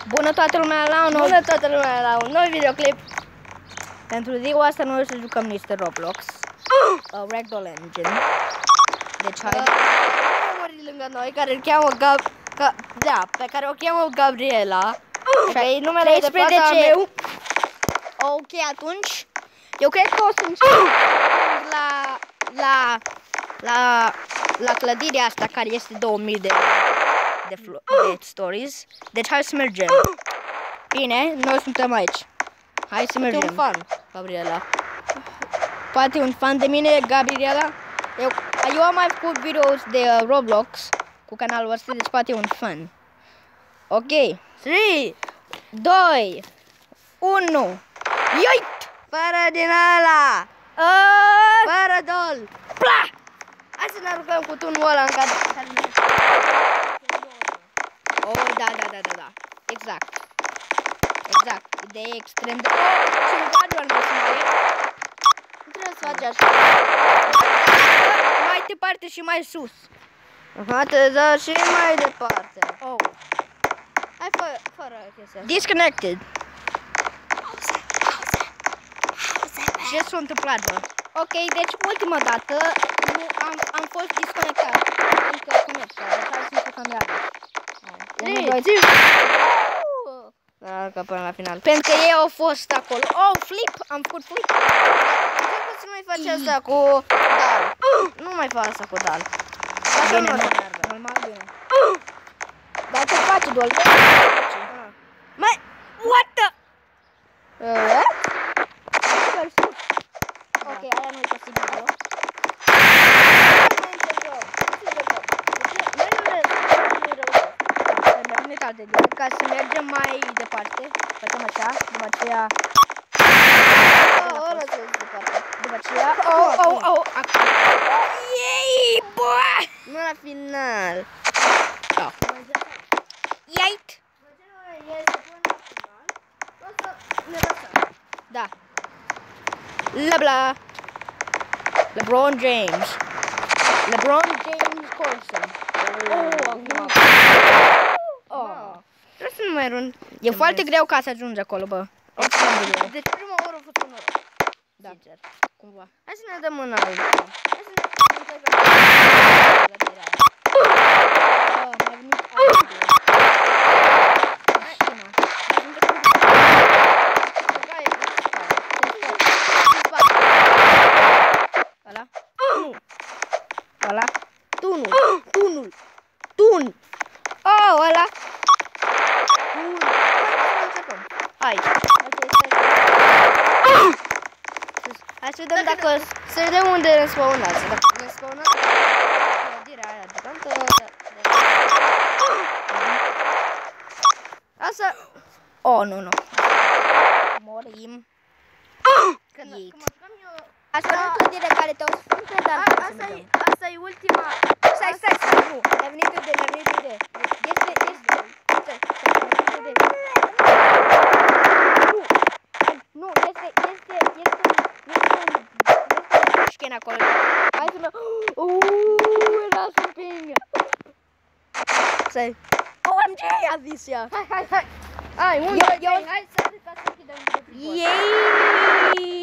Bună toată lumea la un nou videoclip. Pentru ziua asta noi o să jucăm niște Roblox Ragdoll Engine. Deci hai lângă noi care îl cheamă pe care o cheamă Gabriela. Și numele de fata meu. Ok, atunci eu cred că o să încep la clădirea asta care este 2000 de stories. Deci hai să mergem. Bine, noi suntem aici. Hai să mergem. Poate un fan, Gabriela. Poate un fan de mine, Gabriela. Eu am mai făcut videos de Roblox cu canalul ăsta, deci poate un fan. Ok. 3, 2, 1. Ioi! Fără din ăla! Fără dol! Pla! Hai să ne aruncăm cu tunul ăla în care Oh, da. Exact. Idee extrem de... Cineva doar nu nu trebuie să faci așa. Mai departe și mai sus. Poate da și mai departe. Oh. Hai fără chestia. Disconnected. Ce s-a întâmplat, bă? Ok, deci ultima dată am fost disconectat. Adică conectat, deci hai să ne facem iară. Da, până la final. Pentru că ei au fost acolo. Oh, flip! Am făcut flip. Trebuie să nu mai faci asta cu dal. Nu mai faci asta cu dal. Așa Bine, nu normal, bine. Dar ce face, Dol? Mai, what the? Ok, aia nu-i posibil. Ca să mergem mai departe, facem așa, după aceea... După aceea... Oh, acum. Yay, boy! Nu la final. Da. Yait! Da. LeBron James Corson. Trebuie să nu mai rund. E foarte greu ca să ajungi acolo, bă. Extrem de greu. Deci prima oară a fost un noroc. Da. Sincer. Cumva. Hai să ne dăm în altă. Hai să ne Mai venit ăla? Nu. Ăla? Tunul. Tun. Oh, ăla? Hai. Hai să vedem dacă... Să vedem unde ne spawnează. Dacă ne spawnează... Clădirea aia de tantă... Asta... Oh, nu. Morim. Când mă jucam eu... Asta nu e clădirea care te-o spun, dar... Asta e ultima... Stai, nu. Ne-a venit idee. Nu, este un acolo. Hai să mă... Era să împing. Stai. OMG, a zis ea. Hai. Hai, unde? Hai să arăt ca să închidem videoclipul. Yay!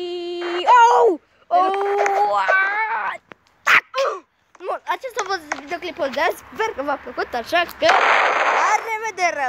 Acesta a fost videoclipul de azi. Sper că v-a plăcut, așa că... La revedere!